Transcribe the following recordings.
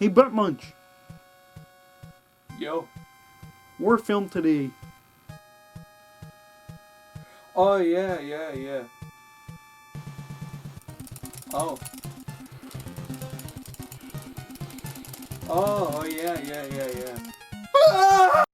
Hey, Butt Munch. Yo. War film today. Oh, yeah. Oh. Oh, yeah. Ah!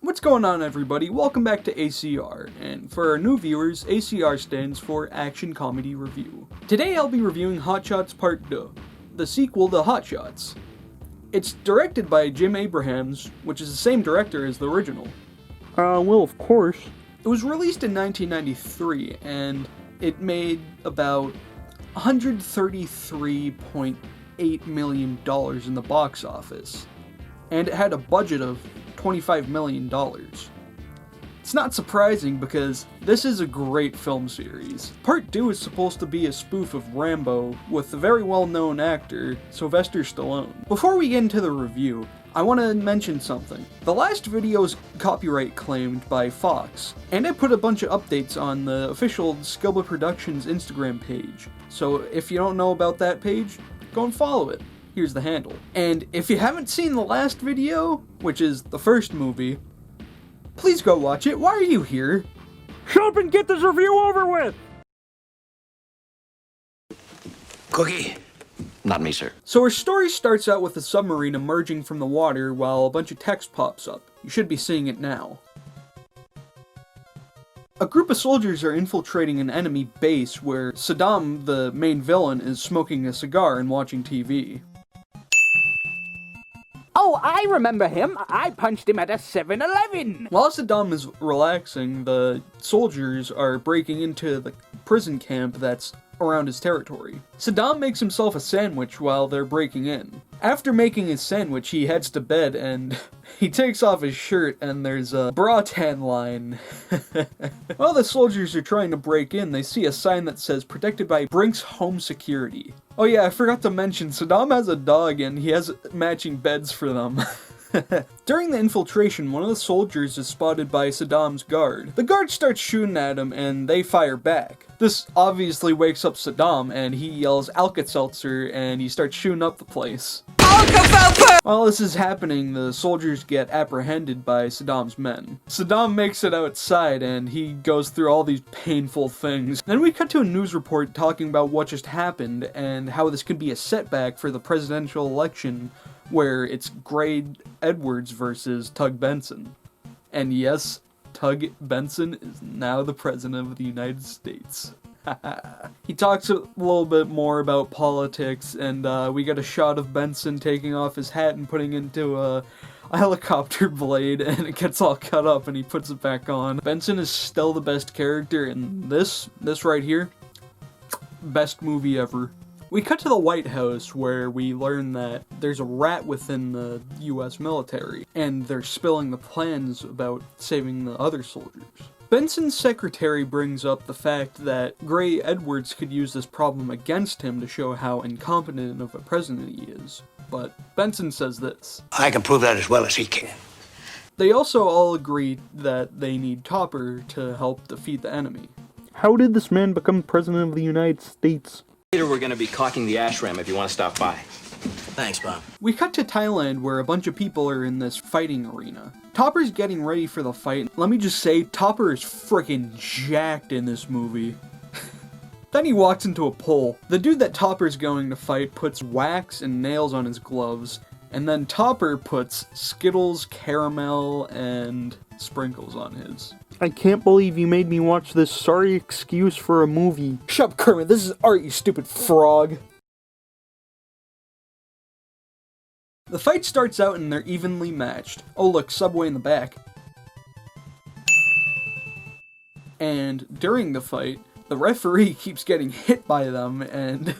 What's going on, everybody? Welcome back to ACR, and for our new viewers, ACR stands for Action Comedy Review. Today I'll be reviewing Hot Shots Part Deux, the sequel to Hot Shots. It's directed by Jim Abrahams, which is the same director as the original. Well, of course. It was released in 1993, and it made about $133.8 million in the box office, and it had a budget of $25 million. It's not surprising because this is a great film series. Part 2 is supposed to be a spoof of Rambo with the very well-known actor Sylvester Stallone. Before we get into the review, I want to mention something. The last video is copyright claimed by Fox, and I put a bunch of updates on the official Skilba Productions Instagram page. So if you don't know about that page, go and follow it. Here's the handle. And if you haven't seen the last video, which is the first movie, please go watch it. Why are you here? Shut up and get this review over with! Cookie? Not me, sir. So our story starts out with a submarine emerging from the water while a bunch of text pops up. You should be seeing it now. A group of soldiers are infiltrating an enemy base where Saddam, the main villain, is smoking a cigar and watching TV. Oh, I remember him. I punched him at a 7-Eleven. While Saddam is relaxing, the soldiers are breaking into the prison camp that's around his territory. Saddam makes himself a sandwich while they're breaking in. After making his sandwich, he heads to bed and he takes off his shirt and there's a bra tan line. While the soldiers are trying to break in, they see a sign that says protected by Brink's Home Security. Oh yeah, I forgot to mention, Saddam has a dog and he has matching beds for them. During the infiltration, one of the soldiers is spotted by Saddam's guard. The guard starts shooting at him and they fire back. This obviously wakes up Saddam and he yells Alka-Seltzer and he starts shooting up the place. Alka-Seltzer! While this is happening, the soldiers get apprehended by Saddam's men. Saddam makes it outside and he goes through all these painful things. Then we cut to a news report talking about what just happened and how this could be a setback for the presidential election where it's Gray Edwards versus Tug Benson. And yes, Tug Benson is now the President of the United States. He talks a little bit more about politics, and we get a shot of Benson taking off his hat and putting it into a helicopter blade, and it gets all cut up and he puts it back on. Benson is still the best character, and this right here, best movie ever. We cut to the White House where we learn that there's a rat within the US military, and they're spilling the plans about saving the other soldiers. Benson's secretary brings up the fact that Gray Edwards could use this problem against him to show how incompetent of a president he is, but Benson says this: I can prove that as well as he can. They also all agree that they need Topper to help defeat the enemy. How did this man become President of the United States? Later we're going to be caulking the ashram if you want to stop by. Thanks, Bob. We cut to Thailand where a bunch of people are in this fighting arena. Topper's getting ready for the fight. Let me just say, Topper is freaking jacked in this movie. Then he walks into a pole. The dude that Topper's going to fight puts wax and nails on his gloves, and then Topper puts Skittles, caramel, and sprinkles on his. I can't believe you made me watch this sorry excuse for a movie. Shut up, Kermit, this is art, you stupid frog. The fight starts out and they're evenly matched. Oh look, Subway in the back. And during the fight, the referee keeps getting hit by them, and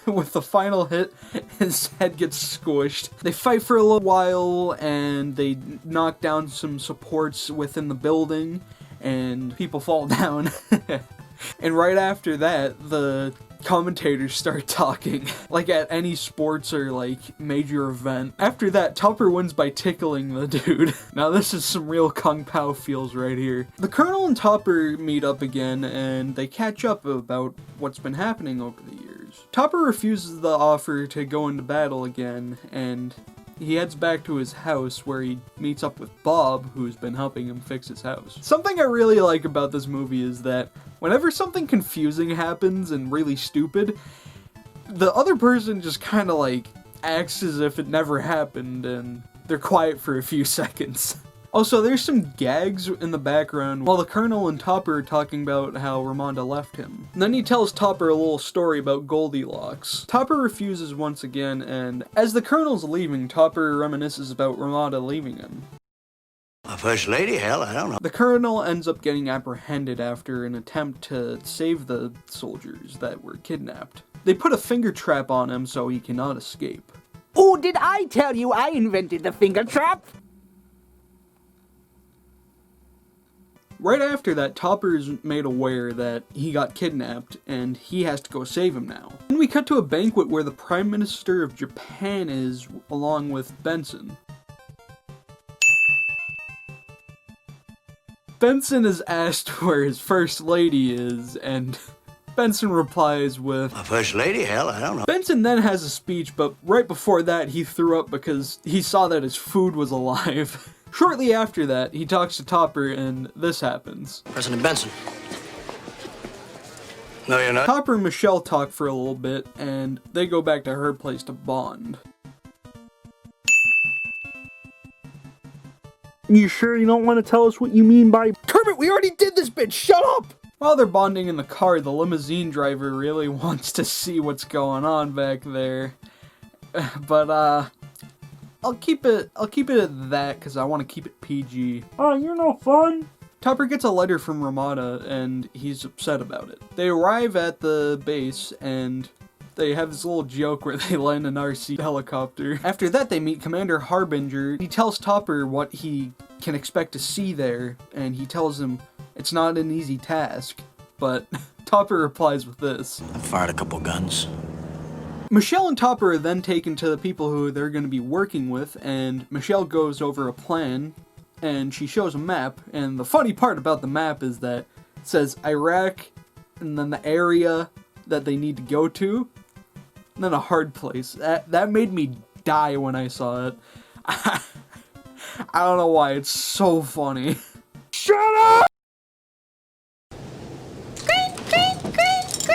with the final hit, his head gets squished. They fight for a little while, and they knock down some supports within the building, and people fall down. And right after that, the commentators start talking, like at any sports or like major event. After that, Topper wins by tickling the dude. Now this is some real Kung Pao feels right here. The Colonel and Topper meet up again and they catch up about what's been happening over the years. Topper refuses the offer to go into battle again, and he heads back to his house where he meets up with Bob, who's been helping him fix his house. Something I really like about this movie is that whenever something confusing happens and really stupid, the other person just kind of like acts as if it never happened and they're quiet for a few seconds. Also, there's some gags in the background while the Colonel and Topper are talking about how Ramonda left him. And then he tells Topper a little story about Goldilocks. Topper refuses once again, and as the Colonel's leaving, Topper reminisces about Ramonda leaving him. A first lady? Hell, I don't know. The Colonel ends up getting apprehended after an attempt to save the soldiers that were kidnapped. They put a finger trap on him so he cannot escape. Oh, did I tell you I invented the finger trap? Right after that, Topper's made aware that he got kidnapped, and he has to go save him now. Then we cut to a banquet where the Prime Minister of Japan is, along with Benson. Benson is asked where his First Lady is, and Benson replies with, A first lady? Hell, I don't know. Benson then has a speech, but right before that he threw up because he saw that his food was alive. Shortly after that, he talks to Topper and this happens. President Benson. No, you're not. Topper and Michelle talk for a little bit, and they go back to her place to bond. You sure you don't want to tell us what you mean by Kermit, we already did this bit. Shut up! While they're bonding in the car, the limousine driver really wants to see what's going on back there. But, I'll keep it at that because I want to keep it PG. Oh, you're no fun? Topper gets a letter from Ramada and he's upset about it. They arrive at the base and they have this little joke where they land an RC helicopter. After that, they meet Commander Harbinger. He tells Topper what he can expect to see there, and he tells him it's not an easy task. But Topper replies with this. I fired a couple guns. Michelle and Topper are then taken to the people who they're going to be working with, and Michelle goes over a plan, and she shows a map, and the funny part about the map is that it says Iraq, and then the area that they need to go to, and then a hard place. That made me die when I saw it. I don't know why, it's so funny. Shut up!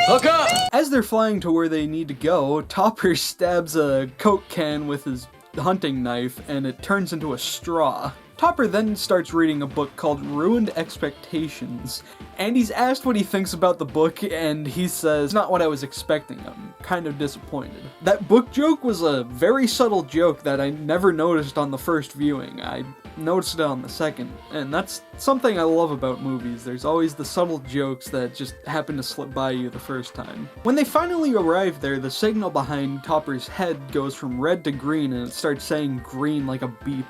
Hook up! As they're flying to where they need to go, Topper stabs a Coke can with his hunting knife, and it turns into a straw. Topper then starts reading a book called Ruined Expectations, and he's asked what he thinks about the book, and he says, not what I was expecting, I'm kind of disappointed. That book joke was a very subtle joke that I never noticed on the first viewing. I noticed it on the second, and that's something I love about movies. There's always the subtle jokes that just happen to slip by you the first time. When they finally arrive there, the signal behind Topper's head goes from red to green, and it starts saying green like a beep.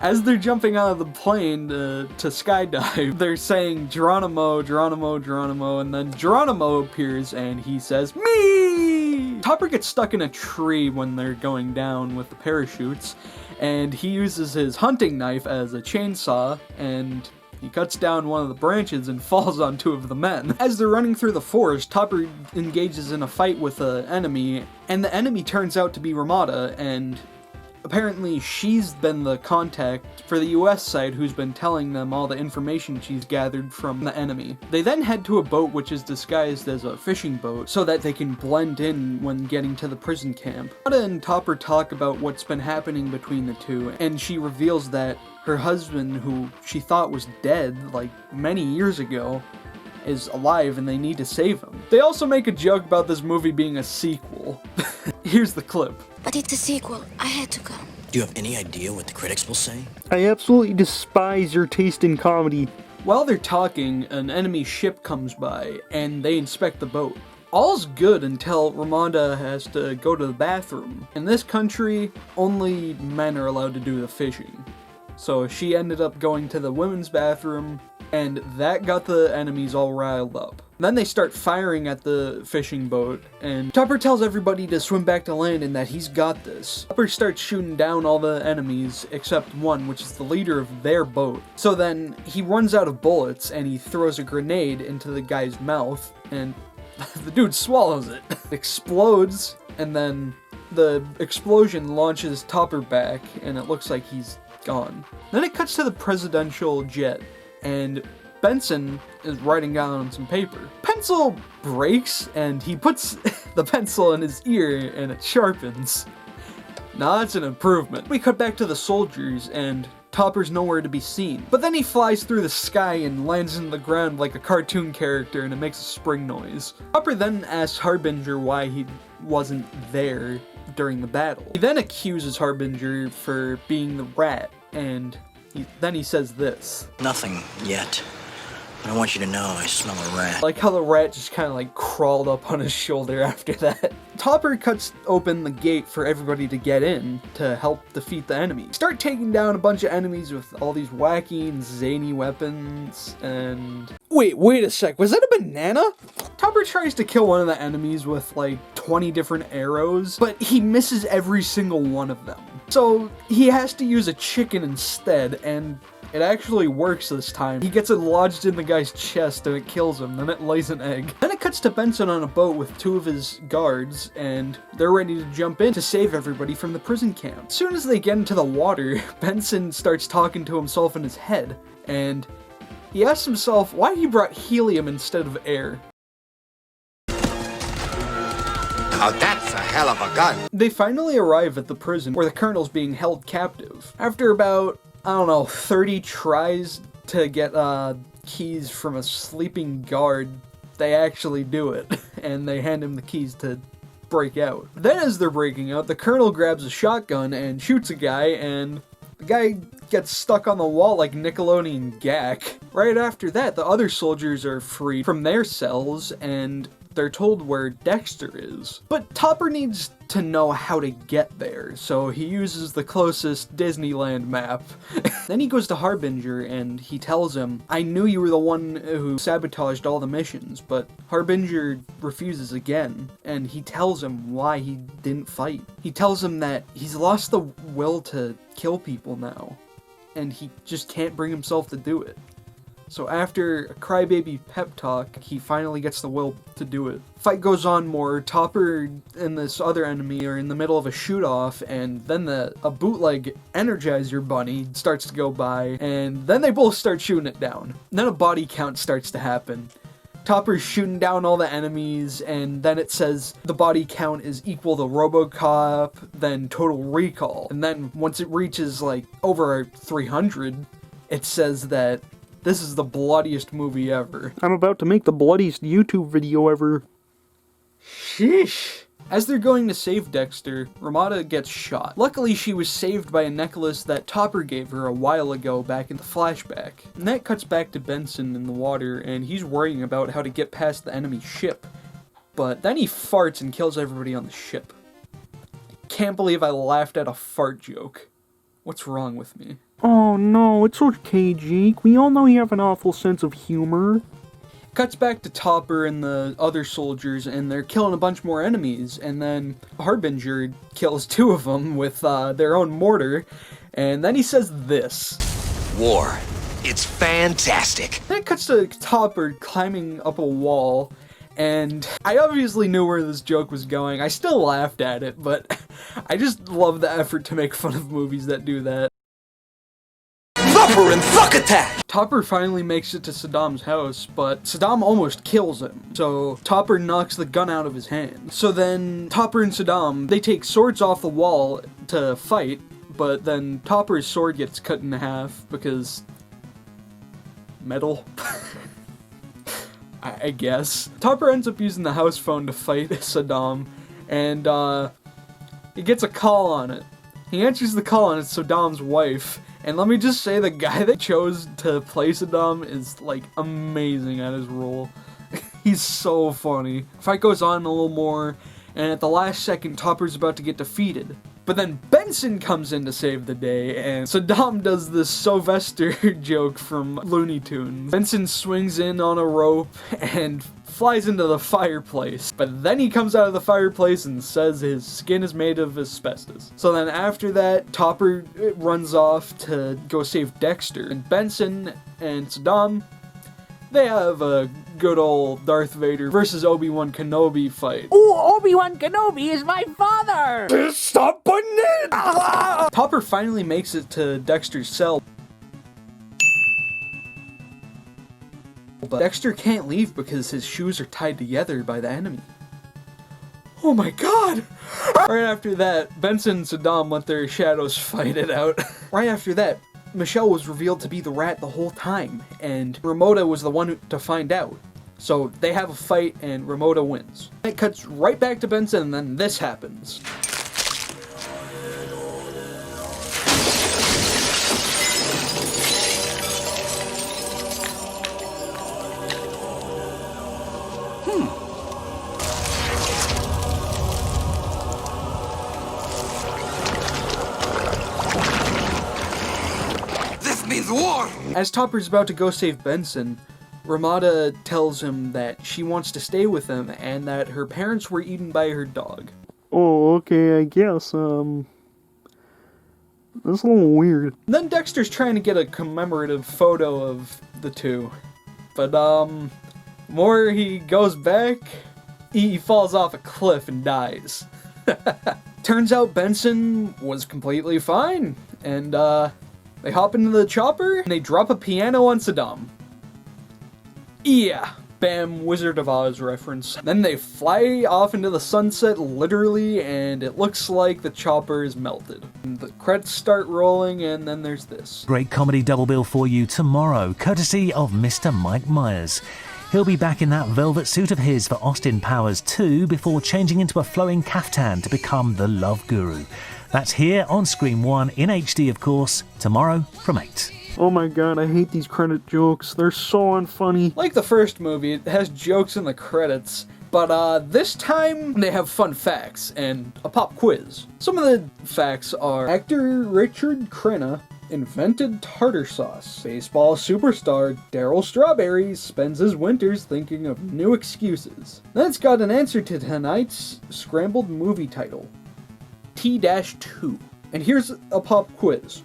As they're jumping out of the plane to skydive, they're saying Geronimo, Geronimo, Geronimo, and then Geronimo appears and he says, me! Topper gets stuck in a tree when they're going down with the parachutes, and he uses his hunting knife as a chainsaw, and he cuts down one of the branches and falls on two of the men. As they're running through the forest, Topper engages in a fight with an enemy, and the enemy turns out to be Ramada, and apparently she's been the contact for the US side who's been telling them all the information she's gathered from the enemy. They then head to a boat which is disguised as a fishing boat so that they can blend in when getting to the prison camp. Ramada and Topper talk about what's been happening between the two, and she reveals that her husband, who she thought was dead like many years ago, is alive and they need to save him. They also make a joke about this movie being a sequel. Here's the clip. But it's a sequel. I had to go. Do you have any idea what the critics will say? I absolutely despise your taste in comedy. While they're talking, an enemy ship comes by and they inspect the boat. All's good until Ramonda has to go to the bathroom. In this country, only men are allowed to do the fishing. So she ended up going to the women's bathroom, and that got the enemies all riled up. Then they start firing at the fishing boat, and Topper tells everybody to swim back to land and that he's got this. Topper starts shooting down all the enemies except one, which is the leader of their boat. So then he runs out of bullets and he throws a grenade into the guy's mouth, and the dude swallows it. It explodes, and then the explosion launches Topper back, and it looks like he's gone. Then it cuts to the presidential jet, and Benson is writing down on some paper. Pencil breaks, and he puts the pencil in his ear, and it sharpens. Now that's an improvement. We cut back to the soldiers, and Topper's nowhere to be seen. But then he flies through the sky and lands in the ground like a cartoon character, and it makes a spring noise. Topper then asks Harbinger why he wasn't there during the battle. He then accuses Harbinger for being the rat, and then he says this. Nothing yet. But I want you to know I smell a rat. Like how the rat just kind of like crawled up on his shoulder after that. Topper cuts open the gate for everybody to get in to help defeat the enemy. Start taking down a bunch of enemies with all these wacky and zany weapons, and... Wait a sec, was that a banana? Topper tries to kill one of the enemies with like 20 different arrows, but he misses every single one of them. So he has to use a chicken instead, and it actually works this time. He gets it lodged in the guy's chest and it kills him, then it lays an egg. Then it cuts to Benson on a boat with two of his guards, and they're ready to jump in to save everybody from the prison camp. As soon as they get into the water, Benson starts talking to himself in his head, and he asks himself why he brought helium instead of air. Now that's a hell of a gun. They finally arrive at the prison where the colonel's being held captive. After about, 30 tries to get keys from a sleeping guard, they actually do it, and they hand him the keys to break out. Then as they're breaking out, the colonel grabs a shotgun and shoots a guy, and the guy gets stuck on the wall like Nickelodeon Gak. Right after that, the other soldiers are freed from their cells, and they're told where Dexter is. But Topper needs to know how to get there, so he uses the closest Disneyland map. Then he goes to Harbinger and he tells him, I knew you were the one who sabotaged all the missions, but Harbinger refuses again, and he tells him why he didn't fight. He tells him that he's lost the will to kill people now, and he just can't bring himself to do it. So after a crybaby pep talk, he finally gets the will to do it. Fight goes on more. Topper and this other enemy are in the middle of a shoot-off, and then a bootleg Energizer bunny starts to go by, and then they both start shooting it down. Then a body count starts to happen. Topper's shooting down all the enemies, and then it says the body count is equal to RoboCop, then Total Recall. And then once it reaches like over 300, it says that this is the bloodiest movie ever. I'm about to make the bloodiest YouTube video ever. Sheesh. As they're going to save Dexter, Ramada gets shot. Luckily, she was saved by a necklace that Topper gave her a while ago back in the flashback. And that cuts back to Benson in the water, and he's worrying about how to get past the enemy ship. But then he farts and kills everybody on the ship. Can't believe I laughed at a fart joke. What's wrong with me? Oh no, it's okay, Jake. We all know you have an awful sense of humor. Cuts back to Topper and the other soldiers, and they're killing a bunch more enemies, and then Harbinger kills two of them with their own mortar, and then he says this. War. It's fantastic. Then it cuts to Topper climbing up a wall, and I obviously knew where this joke was going. I still laughed at it, but I just love the effort to make fun of movies that do that. Thupper and Thuck Attack! Topper finally makes it to Saddam's house, but Saddam almost kills him, so Topper knocks the gun out of his hand. So then Topper and Saddam, they take swords off the wall to fight, but then Topper's sword gets cut in half because metal? I guess. Topper ends up using the house phone to fight Saddam, and he gets a call on it. He answers the call, and it's Saddam's wife. And let me just say, the guy that chose to play Saddam is, like, amazing at his role. He's so funny. Fight goes on a little more, and at the last second, Topper's about to get defeated. But then Benson comes in to save the day, and Saddam does this Sylvester joke from Looney Tunes. Benson swings in on a rope and flies into the fireplace. But then he comes out of the fireplace and says his skin is made of asbestos. So then after that, Topper runs off to go save Dexter. And Benson and Saddam, they have a good old Darth Vader versus Obi-Wan Kenobi fight. Ooh, Obi-Wan Kenobi is my father! Stop putting it! Topper finally makes it to Dexter's cell. But Dexter can't leave because his shoes are tied together by the enemy. Oh my god! Right after that, Benson and Saddam let their shadows fight it out. Right after that, Michelle was revealed to be the rat the whole time, and Ramona was the one to find out. So they have a fight, and Ramona wins. It cuts right back to Benson, and then this happens. War! As Topper's about to go save Benson, Ramada tells him that she wants to stay with him and that her parents were eaten by her dog. Oh, okay, I guess, that's a little weird. Then Dexter's trying to get a commemorative photo of the two. But, more he goes back, he falls off a cliff and dies. Turns out Benson was completely fine, and, they hop into the chopper, and they drop a piano on Saddam. Yeah, bam, Wizard of Oz reference. Then they fly off into the sunset, literally, and it looks like the chopper is melted. And the credits start rolling, and then there's this. Great comedy double bill for you tomorrow, courtesy of Mr. Mike Myers. He'll be back in that velvet suit of his for Austin Powers 2 before changing into a flowing caftan to become the Love Guru. That's here on Screen 1 in HD, of course, tomorrow from 8. Oh my god, I hate these credit jokes. They're so unfunny. Like the first movie, it has jokes in the credits, but this time they have fun facts and a pop quiz. Some of the facts are: actor Richard Crenna invented tartar sauce. Baseball superstar Darryl Strawberry spends his winters thinking of new excuses. Then it's got an answer to tonight's scrambled movie title. T-2. And here's a pop quiz.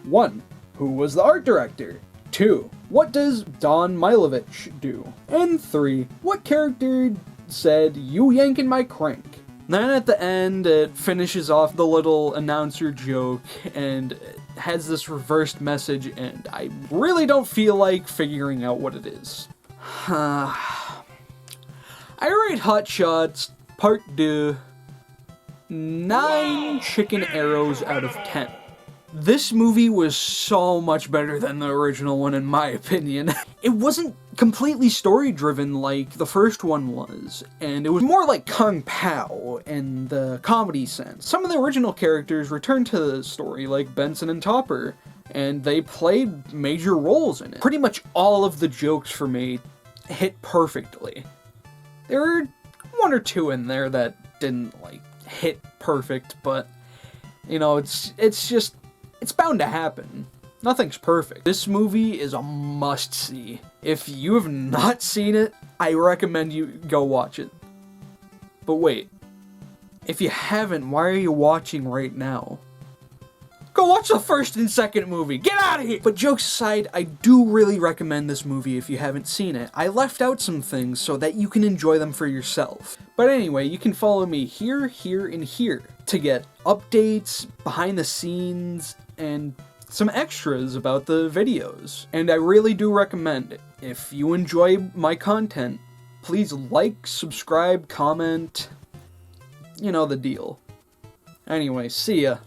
1. Who was the art director? 2. What does Don Milovich do? And 3. What character said, "You yanking my crank"? Then at the end, it finishes off the little announcer joke and it has this reversed message, and I really don't feel like figuring out what it is. I rate Hot Shots Part 2 9 chicken arrows out of 10. This movie was so much better than the original one, in my opinion. It wasn't completely story-driven like the first one was, and it was more like Kung Pao in the comedy sense. Some of the original characters returned to the story, like Benson and Topper, and they played major roles in it. Pretty much all of the jokes for me hit perfectly. There were one or two in there that didn't, like, hit perfect, but, you know, it's bound to happen. Nothing's perfect. This movie is a must-see. If you have not seen it, I recommend you go watch it. But wait, if you haven't, why are you watching right now? Go watch the first and second movie. Get out of here! But jokes aside, I do really recommend this movie if you haven't seen it. I left out some things so that you can enjoy them for yourself. But anyway, you can follow me here, here, and here to get updates, behind the scenes, and some extras about the videos. And I really do recommend it. If you enjoy my content, please like, subscribe, comment, you know the deal. Anyway, see ya.